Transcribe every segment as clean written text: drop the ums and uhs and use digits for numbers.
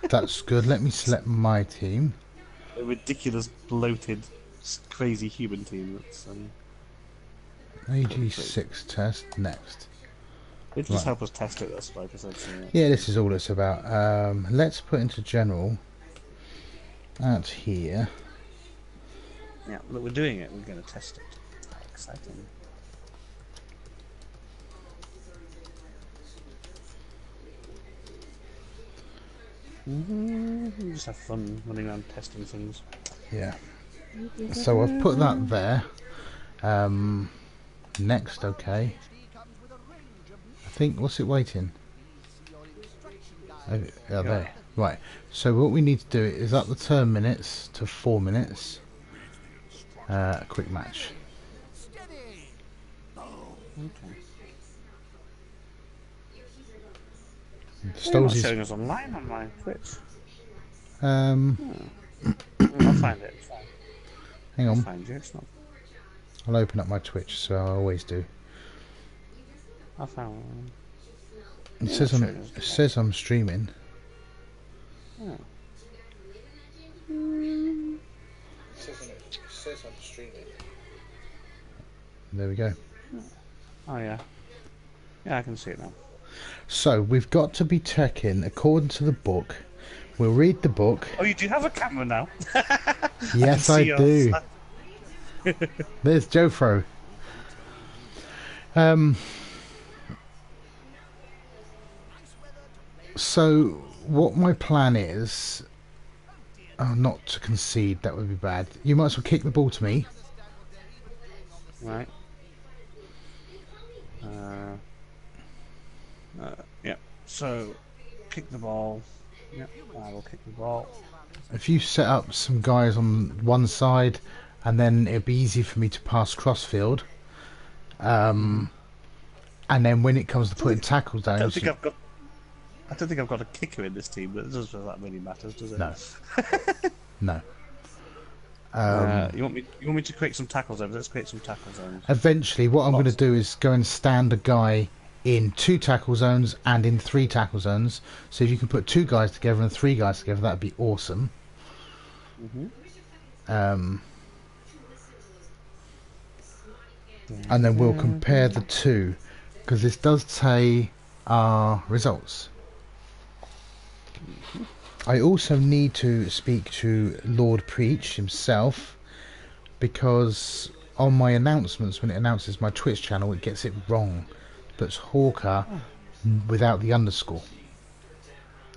That's good. Let me select my team. A ridiculous, bloated, crazy human team. That's AG6 test next. it'll just help us test it. That's like I said. So, Yeah, this is all it's about. Let's put into general. Out here. yeah, look, we're doing it. We're going to test it. How exciting! We just have fun running around testing things. Yeah. So I've put that there. Next, okay. I think, what's it waiting? Oh, there. Right. So what we need to do is up the turn minutes to 4 minutes. A quick match. Okay. Stolz is showing us online on my Twitch. I'll find it. It's fine. hang on. I'll find you. It's not. I'll open up my Twitch, so I always do. I found. It says I'm streaming. Oh. It says I'm streaming. There we go. Oh yeah. Yeah, I can see it now. So we've got to be checking according to the book. We'll read the book. Oh, you do have a camera now. Yes, I do. There's Jofro. So what my plan is, not to concede, that would be bad. You might as well kick the ball to me. Right. Yeah. So, kick the ball. Yep, I will kick the ball. If you set up some guys on one side, and then it'd be easy for me to pass crossfield. And then when it comes to putting tackles down, I don't think I've got a kicker in this team, but it doesn't that really matters, does it? No. No. You want me to create some tackle zones? Let's create some tackle zones. Eventually, what I'm going to do is go and stand a guy in 2 tackle zones and in 3 tackle zones. So if you can put 2 guys together and 3 guys together, that'd be awesome. And then we'll compare the 2, because this does say our results. I also need to speak to Lord Preach himself, because on my announcements, when it announces my Twitch channel, it gets it wrong. Puts Hawker without the underscore.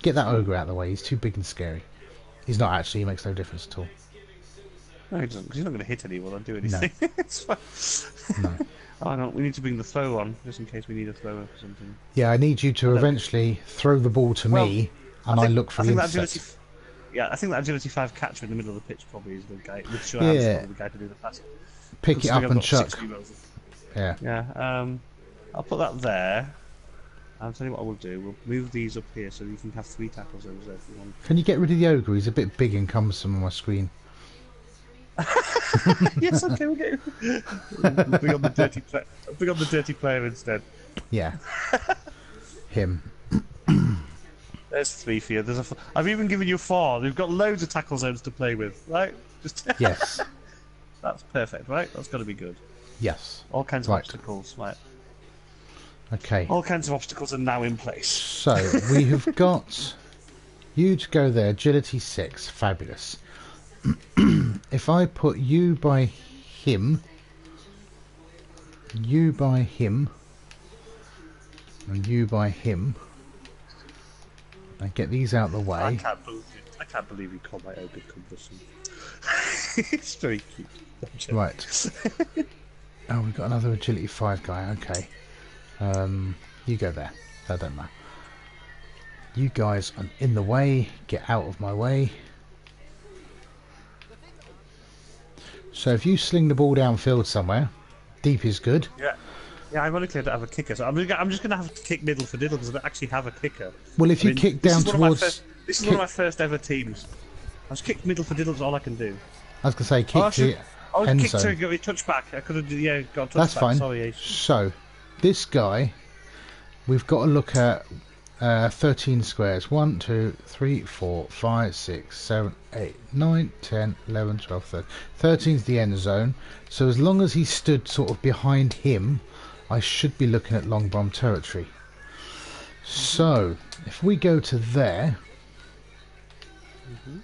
Get that ogre out of the way. He's too big and scary. He's not actually. He makes no difference at all. No, he doesn't, because he's not going to hit anyone or do anything. No. It's fine. No. Oh no, we need to bring the throw on, just in case we need a thrower for something. Yeah, I need you to eventually throw the ball to me, and I look for an intercept. Yeah, I think that agility 5 catcher in the middle of the pitch probably is the guy. With sure Yeah. the guy to do the pass. Pick it up and chuck. Yeah. Yeah. I'll put that there. I'll tell you what I will do. We'll move these up here so you can have 3 tackles over there if you want. Can you get rid of the ogre? He's a bit big and cumbersome on my screen. Yes, okay, we'll get. We'll bring on the dirty player. Bring on the dirty player instead. Yeah. Him. There's 3 for you. I've even given you 4. We've got loads of tackle zones to play with, right? Just Yes. That's perfect, right? That's got to be good. Yes. All kinds of obstacles, right? Okay. All kinds of obstacles are now in place. So we have got you to go there. Agility 6, fabulous. If I put you by him, and you by him, and get these out of the way. I can't believe you call my ogre cumbersome. It's very cute. Right. Oh, we've got another agility 5 guy. Okay. You go there. That don't matter. You guys are in the way. Get out of my way. So if you sling the ball downfield somewhere, deep is good. Yeah. Yeah, ironically I don't have a kicker, so I'm just going to have to kick middle for diddle because I don't actually have a kicker. Well, if you kick down towards... This is one of my first ever teams. I was kicked middle for diddle is all I can do. I was going to say, kick to end kick zone. to go touchback. I could have, got a touchback. That's fine. Sorry, So, this guy, we've got to look at 13 squares. 1, 2, 3, 4, 5, 6, 7, 8, 9, 10, 11, 12, 13. 13 is the end zone. So as long as he stood sort of behind him, I should be looking at long bomb territory. So if we go to there,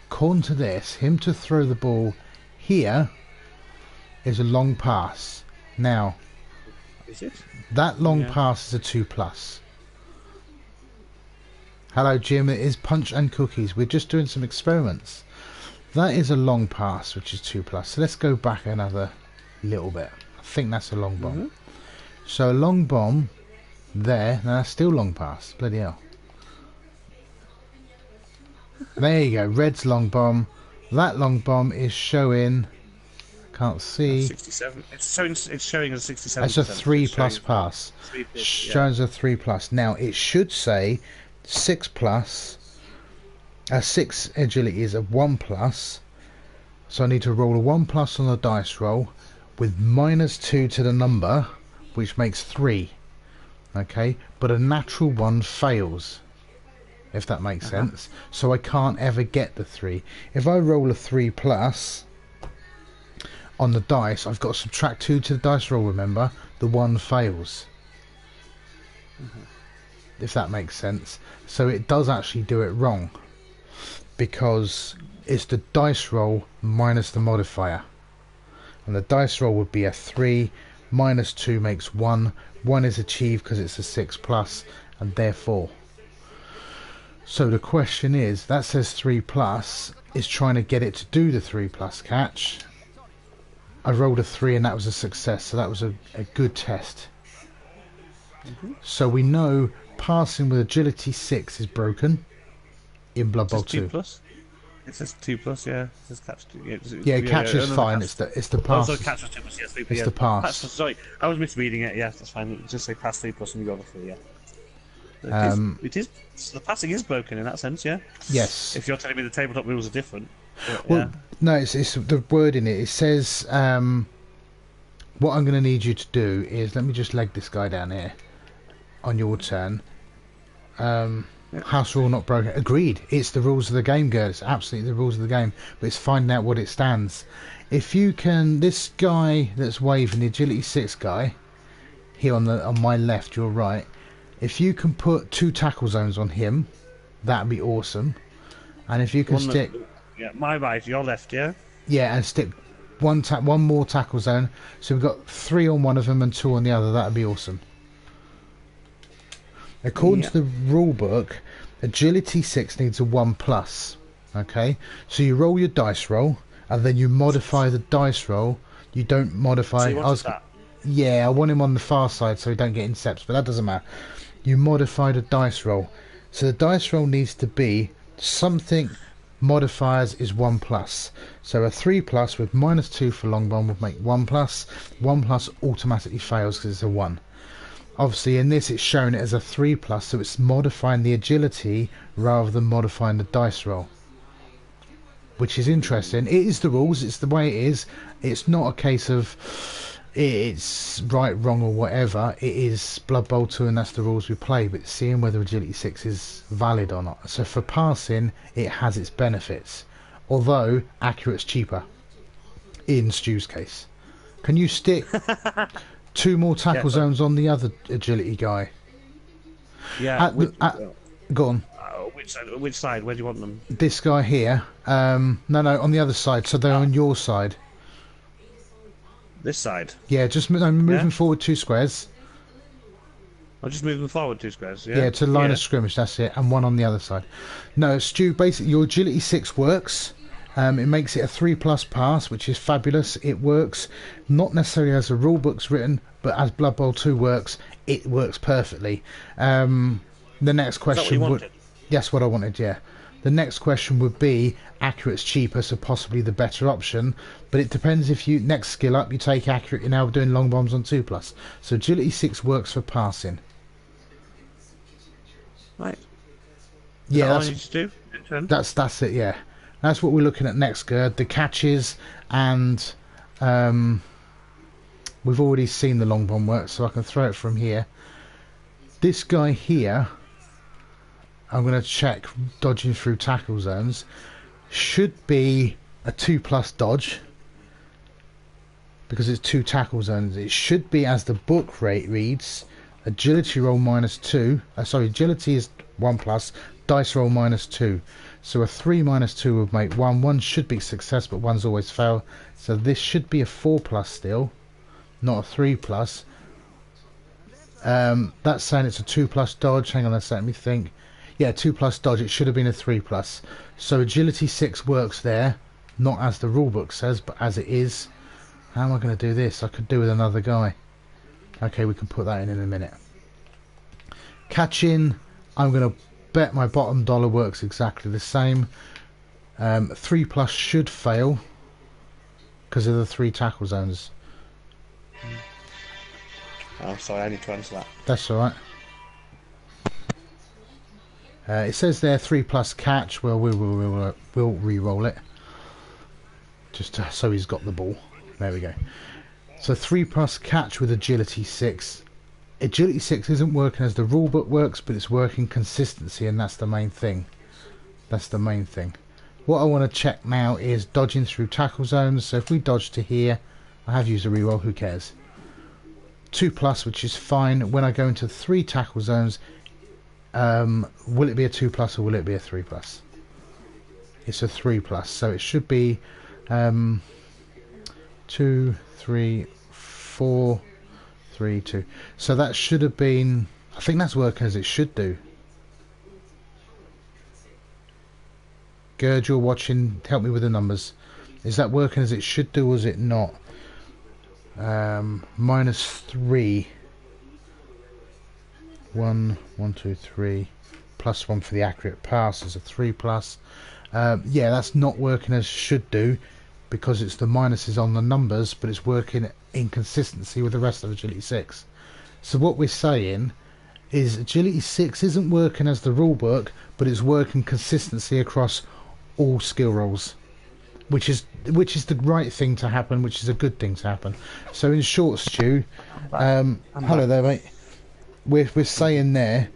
according to this, him to throw the ball here is a long pass. Now, Is it? that long pass is a 2+. Hello Jim, it is Punch and Cookies. We're just doing some experiments. That is a long pass, which is 2+. So let's go back another little bit. I think that's a long bomb. So a long bomb there. Now that's still long pass. Bloody hell. There you go. Red's long bomb. That long bomb is showing. Can't see. 67. It's showing as 67. That's a 3+ pass. Showing as a 3+. Now it should say 6+. 6 agility is a 1+. So I need to roll a 1+ on the dice roll with -2 to the number, which makes 3. Okay, but a natural one fails, if that makes sense. So I can't ever get the 3. If I roll a 3+ on the dice, I've got to subtract 2 to the dice roll, remember? The 1 fails. If that makes sense. So it does actually do it wrong, because it's the dice roll minus the modifier. And the dice roll would be a 3, -2 makes 1. 1 is achieved because it's a 6+, and therefore. So the question is, that says 3+, is trying to get it to do the 3+ catch. I rolled a 3 and that was a success, so that was a good test. So we know passing with agility 6 is broken in Blood Bowl 2. 2+. It says 2+, yeah. It says catch 2. Yeah, catch is fine. It's the pass. Also catch was 2+, yes, 3+. It's the pass. Sorry, I was misreading it. Yeah, that's fine. Just say pass 3+ and you go over 3. Yeah. It is. The passing is broken in that sense. Yeah. Yes. If you're telling me the tabletop rules are different. But, Well, no, it's the word in it. It says what I'm going to need you to do is, let me just leg this guy down here on your turn. House rule not broken. Agreed. It's the rules of the game, girl. It's absolutely the rules of the game. But it's finding out what it stands. If you can, this guy that's waving, the agility 6 guy, here on my left, your right. If you can put 2 tackle zones on him, that'd be awesome. And if you can stick, my right, your left, yeah. Yeah, and stick one more tackle zone. So we've got 3 on one of them and 2 on the other. That'd be awesome. According to the rule book, agility 6 needs a 1+. Okay, so you roll your dice roll, and then you modify the dice roll. You don't modify. So yeah, I want him on the far side so he don't get incepts, but that doesn't matter. You modify the dice roll, so the dice roll needs to be something. Modifiers is 1+. So a 3+ with -2 for long bomb would make 1+. 1+ automatically fails because it's a 1. Obviously in this it's showing it as a 3+, so it's modifying the agility rather than modifying the dice roll, which is interesting. It is the rules, it's the way it is. It's not a case of it's right, wrong or whatever. It is Blood Bowl 2 and that's the rules we play, but seeing whether agility 6 is valid or not. So for passing it has its benefits, although accurate's cheaper in Stu's case. Can you stick 2 more tackle zones on the other agility guy? Yeah. Go on. Which side? Where do you want them? This guy here. No, on the other side. So they're on your side. This side? Yeah, just moving forward 2 squares. I'll just move them forward 2 squares. Yeah, to the line of scrimmage. That's it. And 1 on the other side. No, Stu. Basically, your agility 6 works. It makes it a 3+ pass, which is fabulous. It works not necessarily as the rule book's written, but as Blood Bowl 2 works, it works perfectly. The next question would. Yes, what I wanted. Yeah. The next question would be accurate's cheaper, so possibly the better option. But it depends if you next skill up you take accurate. You're now doing long bombs on 2+. So agility 6 works for passing. Right. Yeah, that's all I need to do. That's it. Yeah. That's what we're looking at next, Gerd. The catches, and we've already seen the long bomb work, so I can throw it from here. This guy here I'm going to check dodging through tackle zones. Should be a 2+ dodge because it's 2 tackle zones. It should be, as the book rate reads, agility roll -2. Sorry, agility is 1+, dice roll -2. So a 3 -2 would make 1. 1 should be success, but 1's always fail. So this should be a 4+ still, not a 3+. That's saying it's a 2+ dodge. Hang on a second, let me think. Yeah, 2+ dodge. It should have been a 3+. So agility 6 works there, not as the rulebook says, but as it is. How am I going to do this? I could do with another guy. Okay, we can put that in a minute. Catching, I'm going to bet my bottom dollar works exactly the same. 3+ should fail because of the 3 tackle zones. Oh, sorry, I need to answer that. That's alright. It says there 3+ catch. Well, we'll re-roll it. Just so he's got the ball. There we go. So 3+ catch with agility 6. Agility 6 isn't working as the rulebook works, but it's working consistency, and that's the main thing. That's the main thing. What I want to check now is dodging through tackle zones. So if we dodge to here, I have used a reroll, who cares? 2+, which is fine. When I go into 3 tackle zones, will it be a 2+ or will it be a 3+? It's a 3+, so it should be 2, 3, 4, 3, 2. So that should have been, I think that's working as it should do. Gerd, you're watching, help me with the numbers. Is that working as it should do, or is it not? -3. 1, 1, 2, 3. +1 for the accurate pass is a 3+. Yeah, that's not working as should do because it's the minuses on the numbers, but it's working in consistency with the rest of agility 6. So what we're saying is agility 6 isn't working as the rule book, but it's working consistency across all skill rolls, which is the right thing to happen, which is a good thing to happen. So in short, Stu, hello there, mate. We're saying there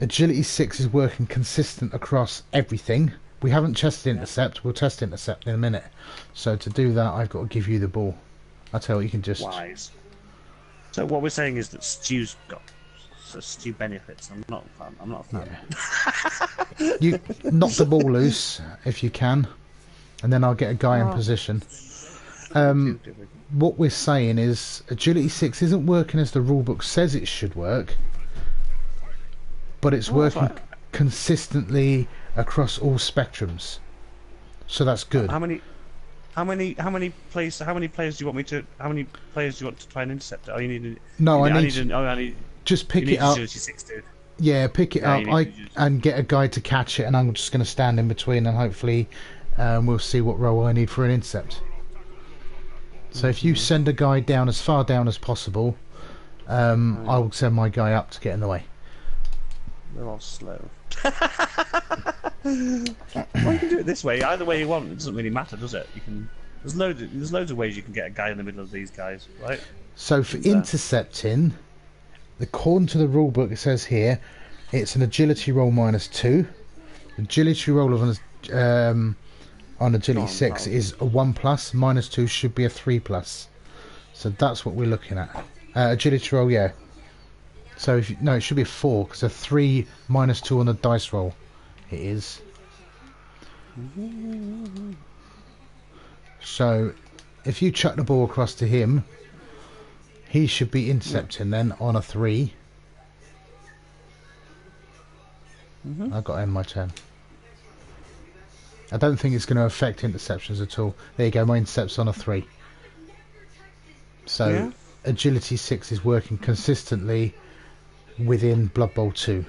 agility 6 is working consistent across everything. We haven't tested intercept. We'll test intercept in a minute. So to do that, I've got to give you the ball. I tell you, you can just Wise. So what we're saying is that Stu's got Stu benefits. I'm not a fan. Yeah. You knock the ball loose if you can, and then I'll get a guy in position. What we're saying is agility 6 isn't working as the rulebook says it should work, but it's working consistently across all spectrums. So that's good. How many players do you want me to? How many players do you want to try and intercept? Oh, you need. No, I need just pick it up. 6, dude. Yeah, pick it up. And get a guy to catch it, and I'm just going to stand in between, and hopefully, we'll see what roll I need for an intercept. So if you send a guy down as far down as possible, I will send my guy up to get in the way. They're all slow. Well, you can do it this way. Either way you want, it doesn't really matter, does it? You can. There's loads of ways you can get a guy in the middle of these guys, right? So for intercepting, according to the rule book, it says here, it's an agility roll -2. Agility roll of on agility 6 is a 1+. -2 should be a 3+. So that's what we're looking at. Agility roll, yeah. So if no, it should be a 4 because a 3 -2 on the dice roll. It is. So if you chuck the ball across to him, he should be intercepting then on a 3. I've got to end my turn. I don't think it's going to affect interceptions at all. There you go, my intercept's on a 3. So agility 6 is working consistently within Blood Bowl 2,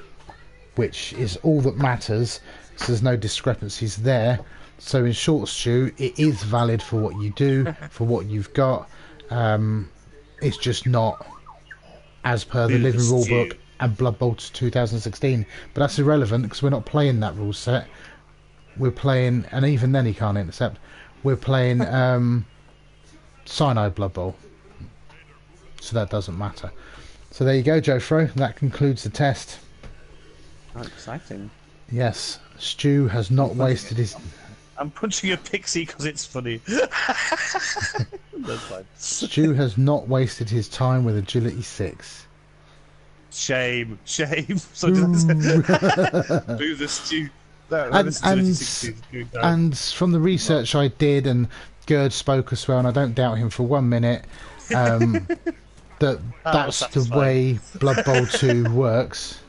which is all that matters. So there's no discrepancies there. So in short, Stu, it is valid for what you do, for what you've got. It's just not as per the living rule book and Blood Bowl 2016. But that's irrelevant because we're not playing that rule set. We're playing, and even then he can't intercept. We're playing Cyanide Blood Bowl, so that doesn't matter. So there you go, Joe Fro. That concludes the test. How exciting! Yes, Stu has not wasted his. I'm punching a pixie because it's funny. That's fine. Stu has not wasted his time with Agility 6. Shame. So did I say? Boo the Stew. And from the research I did, and Gerd spoke as well, and I don't doubt him for 1 minute, that's the way Blood Bowl 2 works.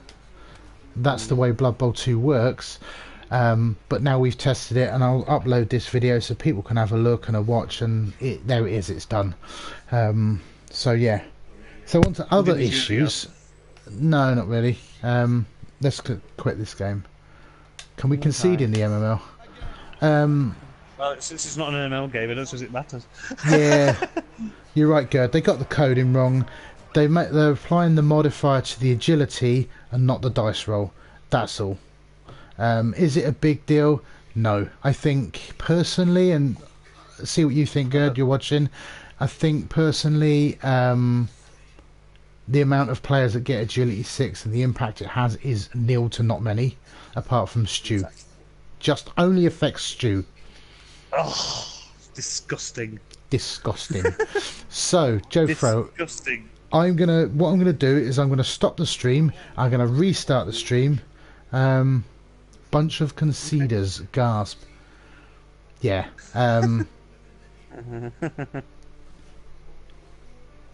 That's the way Blood Bowl 2 works. But now we've tested it, and I'll upload this video so people can have a look and a watch, and there it is, it's done. So yeah. So on to other issues. No, not really. Let's quit this game. Can we concede in the MML? Well, since it's not an ML game, I don't suppose it matters. Yeah, you're right, Gerd. They got the coding wrong. They're applying the modifier to the agility and not the dice roll. That's all. Is it a big deal? No. I think personally, and see what you think, Gerd, you're watching. I think personally, the amount of players that get Agility 6 and the impact it has is nil to not many, apart from Stu. Just only affects Stu. Oh, disgusting. Disgusting. So, Joe Fro, Disgusting. what I'm gonna do is I'm gonna stop the stream. I'm gonna restart the stream. Bunch of conceders, gasp. Yeah.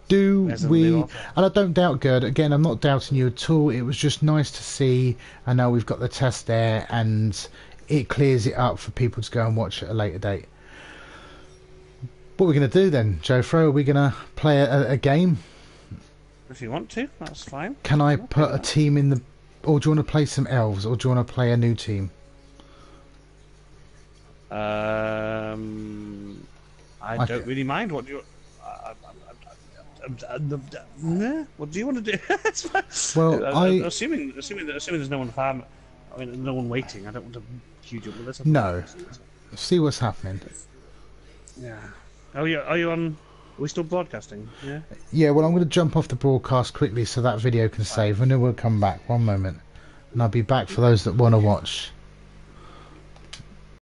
Do we, and I don't doubt Gerd, again I'm not doubting you at all, it was just nice to see, and now we've got the test there and it clears it up for people to go and watch at a later date. What are we going to do then, Joe Fro? Are we going to play a game? If you want to, that's fine. Can I put a team in the, or do you want to play some elves, or do you want to play a new team? I don't really mind. What do you? What do you want to do? Well, assuming there's no one farm. I mean, no one waiting. I don't want to queue up with this. No. See what's happening. Yeah. Are you on? Are we still broadcasting? Yeah. Yeah. Well, I'm going to jump off the broadcast quickly so that video can save, and then we'll come back. 1 moment, and I'll be back for those that want to watch.